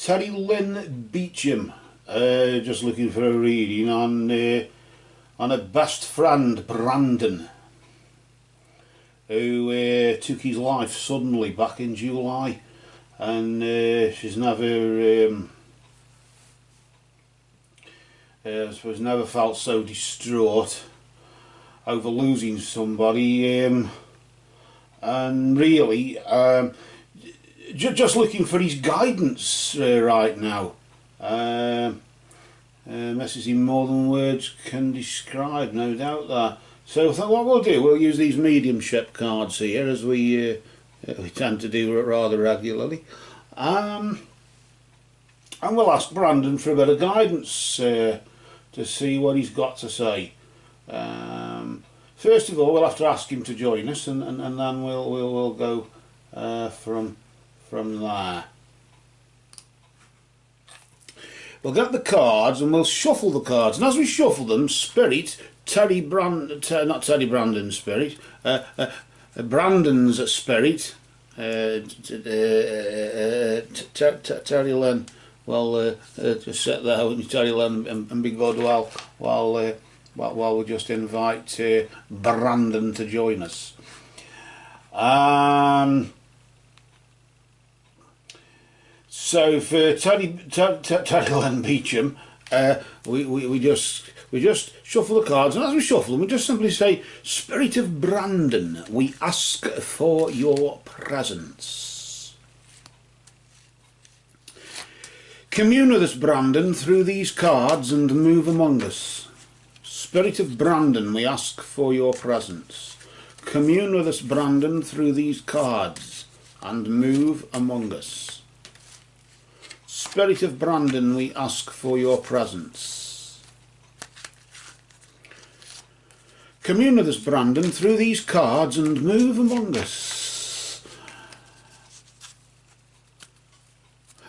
Teri-lyn Beauchamp, just looking for a reading on a best friend, Brandon, who took his life suddenly back in July, and she's never, I suppose, never felt so distraught over losing somebody, and really, just looking for his guidance right now. Messes in more than words can describe, no doubt that. So what we'll do, we'll use these mediumship cards here, as we tend to do rather regularly, and we'll ask Brandon for a bit of guidance to see what he's got to say. First of all, we'll have to ask him to join us, and then we'll go from there. We'll get the cards and we'll shuffle the cards, and as we shuffle them, Spirit, Brandon's Spirit, Teri-lyn, well, just sit there, Teri-lyn and Big Bud, while we just invite Brandon to join us. So for Teri-lyn Beauchamp, we just shuffle the cards, and as we shuffle them, we just simply say, Spirit of Brandon, we ask for your presence. Commune with us, Brandon, through these cards and move among us. Spirit of Brandon, we ask for your presence. Commune with us, Brandon, through these cards and move among us. Spirit of Brandon, we ask for your presence. Commune with us, Brandon, through these cards and move among us.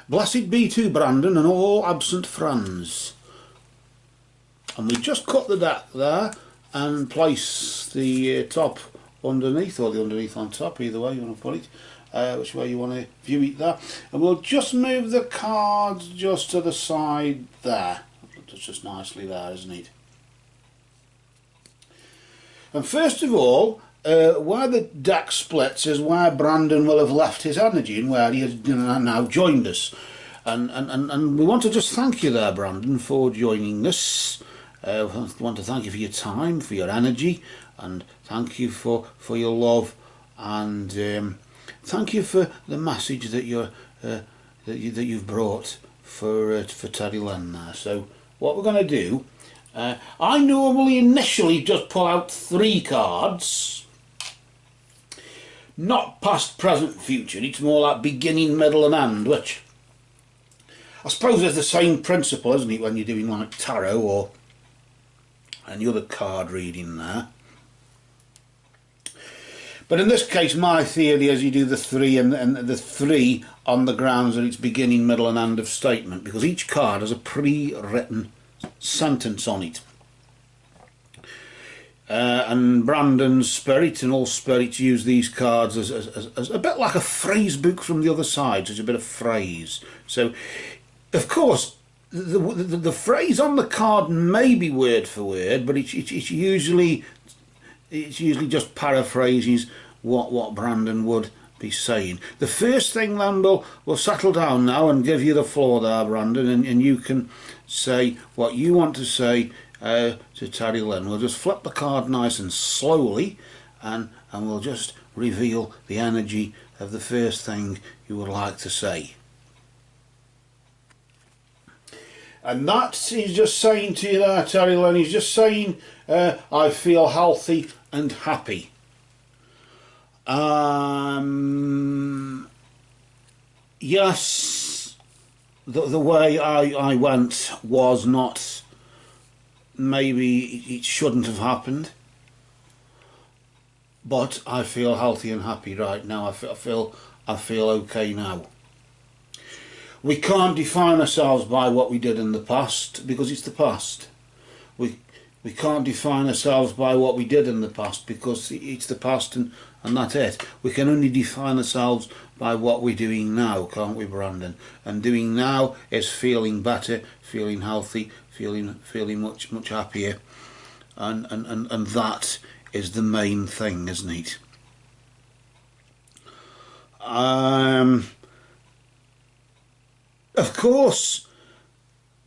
Blessed be to Brandon and all absent friends. And we just cut the deck there and place the top underneath, or the underneath on top, either way you want to put it. Which way you want to view it there, and we'll just move the cards just to the side there. That's just nicely there, isn't it? And first of all, where the deck splits is where Brandon will have left his energy and where he has now joined us, and we want to just thank you there, Brandon, for joining us. We want to thank you for your time, for your energy, and thank you for your love, and thank you for the message that you've brought for Teri-lyn there. So what we're going to do, I normally initially just pull out 3 cards, not past, present, future. It's more like beginning, middle and end, which I suppose is the same principle, isn't it, when you're doing like tarot or any other card reading there. But in this case, my theory is you do the 3 and the 3 on the grounds that it's beginning, middle and end of statement, because each card has a pre-written sentence on it. And Brandon's Spirit and all spirits use these cards as a bit like a phrase book from the other side, so it's a bit of phrase. So, of course, the phrase on the card may be word for word, but it's usually just paraphrases what Brandon would be saying. The first thing then, we'll settle down now and give you the floor there, Brandon, and you can say what you want to say to Teri-lyn. We'll just flip the card nice and slowly, and we'll just reveal the energy of the first thing you would like to say. And that he's just saying to you there, Teri-lyn, he's just saying, I feel healthy and happy. Yes, the way I went was not, maybe it shouldn't have happened, but I feel healthy and happy right now. I feel okay now. We can't define ourselves by what we did in the past, because it's the past. We can't define ourselves by what we did in the past, because it's the past, and and that's it. We can only define ourselves by what we're doing now, can't we, Brandon? And doing now is feeling better, feeling healthy, feeling much happier, and that is the main thing, isn't it? Of course,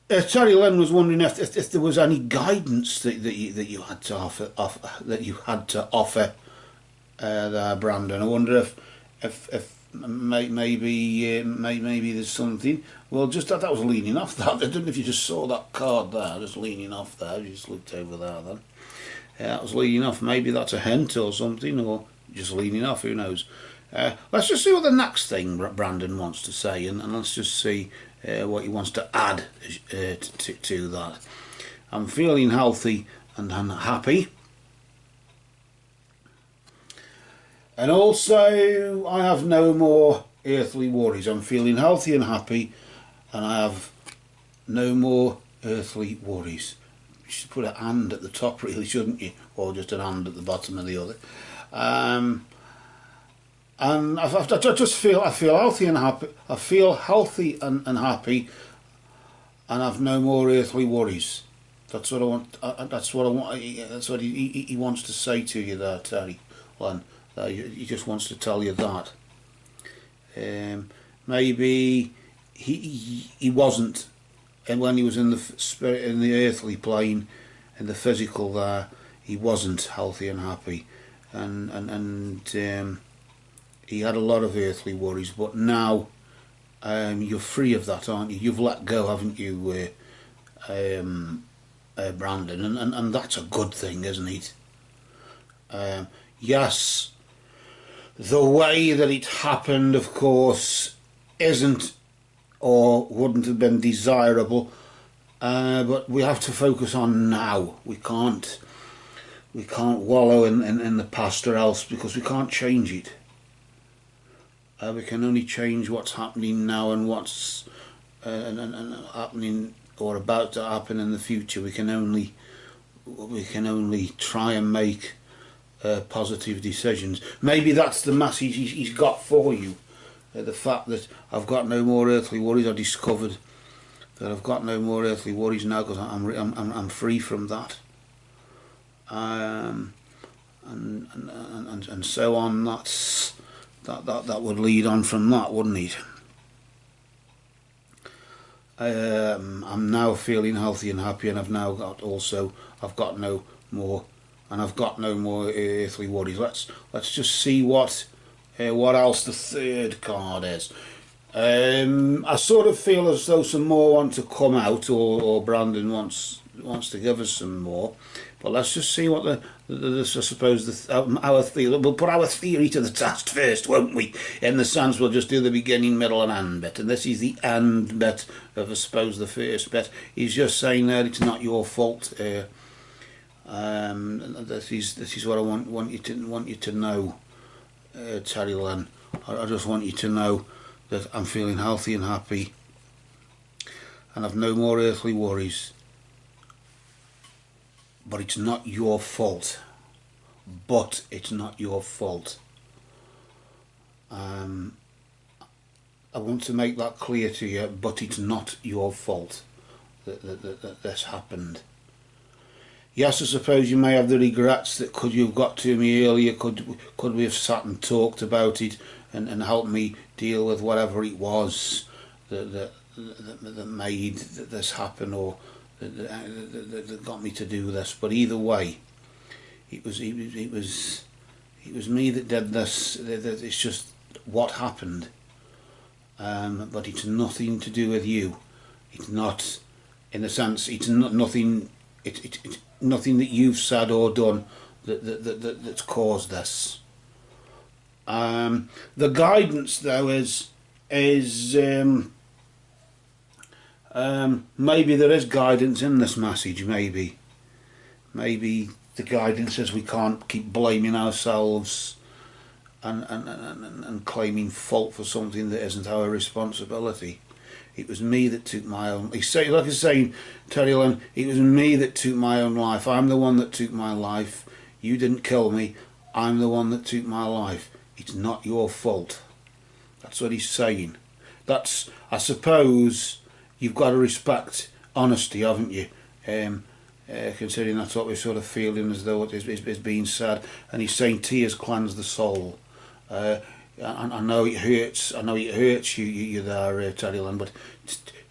Teri-lyn was wondering if there was any guidance that you had to offer there, Brandon. I wonder if maybe there's something. Well, just that was leaning off that. I don't know if you just saw that card there, just leaning off there. You just looked over there then. Yeah, that was leaning off. Maybe that's a hint or something, or just leaning off. Who knows? Let's just see what the next thing Brandon wants to say, and let's just see what he wants to add to that. I'm feeling healthy and happy. And also, I have no more earthly worries. I'm feeling healthy and happy, and I have no more earthly worries. You should put an "and" at the top, really, shouldn't you? Or just an "and" at the bottom of the other. And I just feel healthy and happy. I feel healthy and happy, and I've no more earthly worries. That's what I want. That's what I want. That's what he wants to say to you there, Teri-lyn. He just wants to tell you that. Maybe he wasn't, and when he was in the spirit, in the earthly plane, in the physical there, he wasn't healthy and happy, and he had a lot of earthly worries. But now you're free of that, aren't you? You've let go, haven't you, Brandon? And that's a good thing, isn't it? Yes, the way that it happened, of course, isn't or wouldn't have been desirable, but we have to focus on now. We can't wallow in the past or else, because we can't change it. We can only change what's happening now and what's happening or about to happen in the future. We can only try and make positive decisions. Maybe that's the message he's got for you. The fact that I've got no more earthly worries. I discovered that I've got no more earthly worries now because I'm free from that. And so on. That would lead on from that, wouldn't it? I'm now feeling healthy and happy, and I've got no more earthly worries. Let's just see what else the third card is. I sort of feel as though some more want to come out, or Brandon wants to give us some more. But let's just see what I suppose our theory. We'll put our theory to the test first, won't we? In the sense, we'll just do the beginning, middle, and end bit. And this is the end bit of, I suppose, the first bit. He's just saying that it's not your fault. This is what I want you to know, Teri-lyn. I just want you to know that I'm feeling healthy and happy, and I've no more earthly worries. But it's not your fault. But it's not your fault. I want to make that clear to you. But it's not your fault that this happened. Yes, I suppose you may have the regrets that could you have got to me earlier, could we have sat and talked about it and helped me deal with whatever it was that made this happen, or that got me to do this. But either way, it was me that did this. It's just what happened, but it's nothing to do with you. It's not, in a sense, it's not nothing. It's nothing that you've said or done that's caused this. The guidance, though, is maybe there is guidance in this message. Maybe the guidance is we can't keep blaming ourselves and claiming fault for something that isn't our responsibility. It was me that took my own. Like I was saying, Teri-lyn, it was me that took my own life. I'm the one that took my life. You didn't kill me. I'm the one that took my life. It's not your fault. That's what he's saying. That's, I suppose, you've got to respect honesty, haven't you? Considering that's what we're sort of feeling as though it is being said. And he's saying tears cleanse the soul. I know it hurts. I know it hurts you there, Teri-lyn, but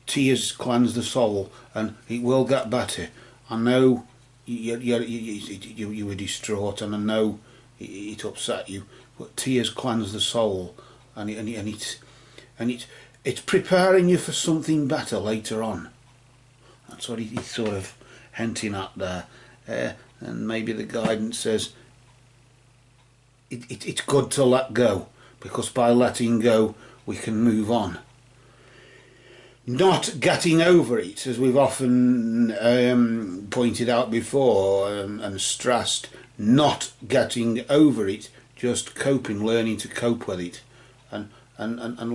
tears cleanse the soul, and it will get better. I know you were distraught, and I know it upset you, but tears cleanse the soul, and it's preparing you for something better later on. That's what he's sort of hinting at there. And maybe the guidance says it's good to let go, because by letting go we can move on. Not getting over it, as we've often pointed out before and stressed, not getting over it, just coping, learning to cope with it, and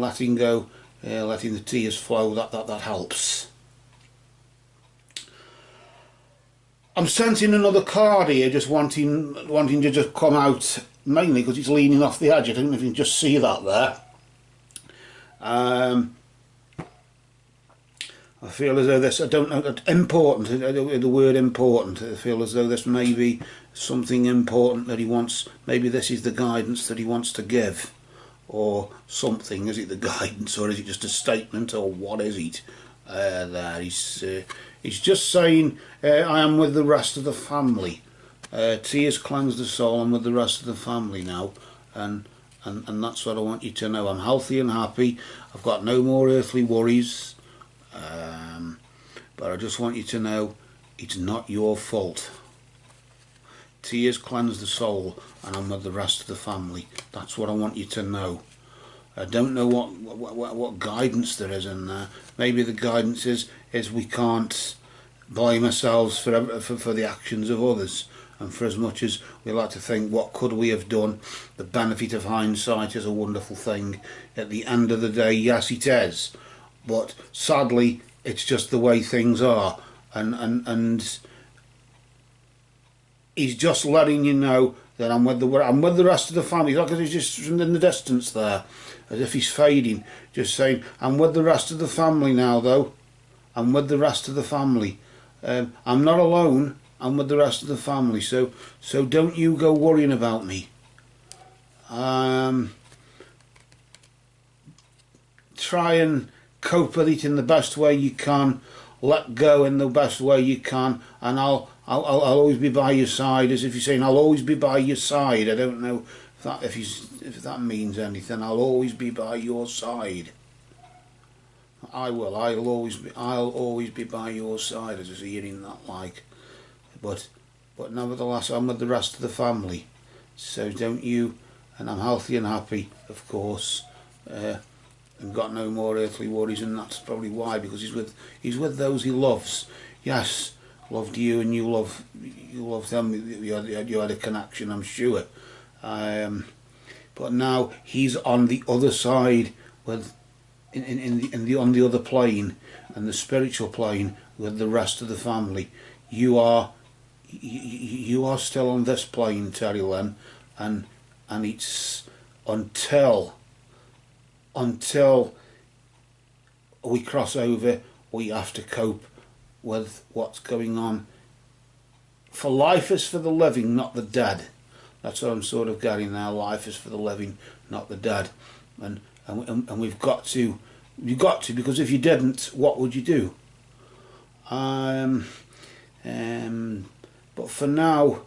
letting go, letting the tears flow, that helps. I'm sensing another card here, just wanting to just come out, mainly because it's leaning off the edge. I don't know if you can just see that there. I feel as though this, I don't know, important, the word important, I feel as though this may be something important that he wants, maybe this is the guidance that he wants to give, or something. Is it the guidance, or is it just a statement, or what is it? There, he's just saying, I am with the rest of the family. Tears cleanse the soul, I'm with the rest of the family now, and that's what I want you to know. I'm healthy and happy, I've got no more earthly worries, but I just want you to know it's not your fault. Tears cleanse the soul, and I'm with the rest of the family. That's what I want you to know. I don't know what guidance there is in there. Maybe the guidance is we can't blame ourselves for the actions of others, and for as much as we like to think what could we have done, the benefit of hindsight is a wonderful thing. At the end of the day, yes, it is, but sadly it's just the way things are, and he's just letting you know that I'm with the rest of the family. Look, he's just from in the distance there, as if he's fading, just saying, I'm with the rest of the family now, though. I'm with the rest of the family. I'm not alone. I'm with the rest of the family. So don't you go worrying about me. Try and cope with it in the best way you can. Let go in the best way you can, and I'll always be by your side. As if you're saying, I'll always be by your side. I don't know if that means anything. I'll always be by your side. I will. I'll always be by your side. As I was hearing that, like, but nevertheless, I'm with the rest of the family. So don't you? And I'm healthy and happy, of course. And got no more earthly worries, and that's probably why, because he's with those he loves. Yes, loved you, and you love them. You had a connection, I'm sure. But now he's on the other side, with on the other plane, and the spiritual plane, with the rest of the family. You are still on this plane, Teri-lyn, and it's until we cross over, we have to cope with what's going on. For life is for the living, not the dead. That's what I'm sort of getting now. Life is for the living, not the dead. And we've got to, because if you didn't, what would you do? But for now,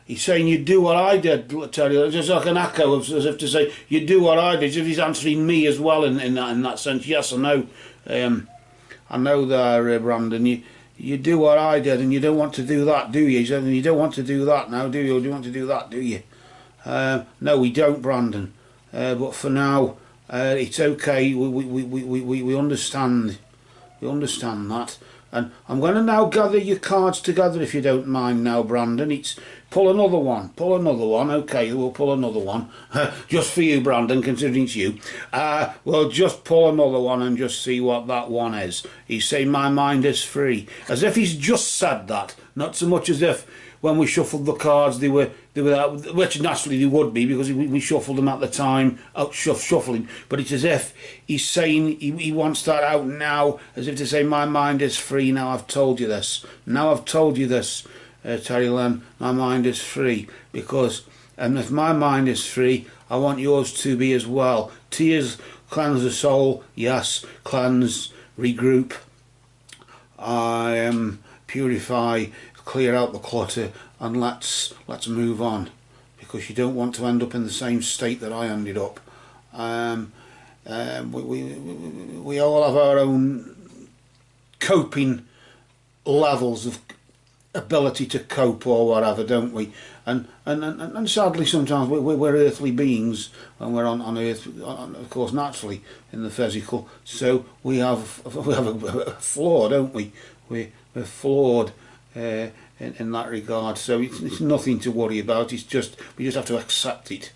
he's saying, you do what I did, Teri. Just like an echo, as if to say, you do what I did. As if he's answering me as well in that sense. Yes, I know. I know there, Brandon. You do what I did, and you don't want to do that, do you? He said, you don't want to do that now, do you? Or do you want to do that, do you? No, we don't, Brandon. But for now, it's okay. We understand. We understand that. And I'm going to now gather your cards together, if you don't mind now, Brandon. It's pull another one. Okay, we'll pull another one. Just for you, Brandon, considering it's you. We'll just pull another one and just see what that one is. He's saying, my mind is free. As if he's just said that. Not so much as if when we shuffled the cards, they were which naturally they would be, because we shuffled them at the time, out shuffling. But it's as if he's saying he wants that out now, as if to say, my mind is free now. I've told you this. Now I've told you this, Teri-lyn. My mind is free, because if my mind is free, I want yours to be as well. Tears cleanse the soul, yes. Cleanse, regroup. Purify, clear out the clutter, and let's move on, because you don't want to end up in the same state that I ended up. We all have our own coping levels of ability to cope or whatever, don't we? And sadly sometimes we're earthly beings when we're on earth, of course naturally in the physical, so we have a flaw, don't we? We're flawed in that regard, so it's nothing to worry about. It's just, we just have to accept it.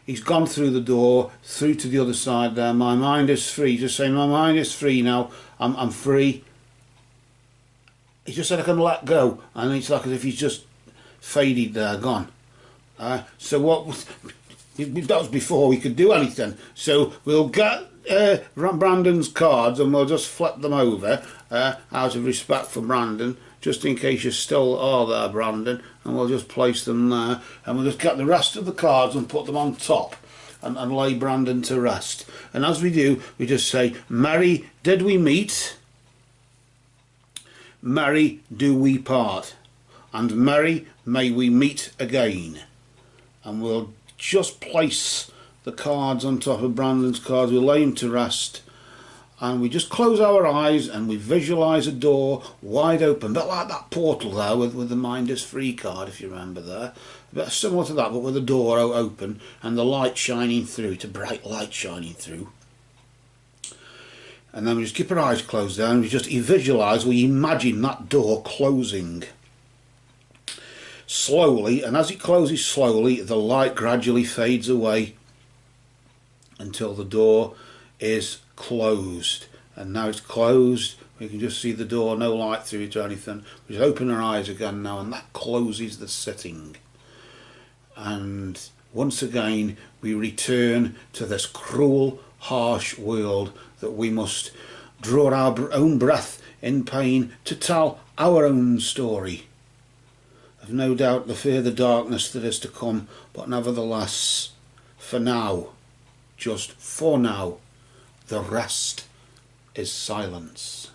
He's gone through the door, through to the other side there. My mind is free. Just say, my mind is free now. I'm free. He just said I can let go, and it's like as if he's just faded there, gone. So what? That was before we could do anything. So we'll get Brandon's cards and we'll just flip them over out of respect for Brandon, just in case you still are there, Brandon, and we'll just place them there, and we'll just get the rest of the cards and put them on top and lay Brandon to rest. And as we do, we just say, merry did we meet, merry do we part, and merry may we meet again. And we'll just place the cards on top of Brandon's cards, we'll lay him to rest, and we just close our eyes and we visualise a door wide open, a bit like that portal there with the Mind is Free card, if you remember there. A bit similar to that, but with the door open and the light shining through, it's a bright light shining through. And then we just keep our eyes closed there and we just visualise, we imagine that door closing slowly, and as it closes slowly, the light gradually fades away until the door is closed. And now it's closed, we can just see the door, no light through it or anything. We just open our eyes again now, and that closes the sitting. And once again we return to this cruel, harsh world that we must draw our own breath in pain to tell our own story. I've no doubt the further darkness that is to come, but nevertheless, for now, just for now, the rest is silence.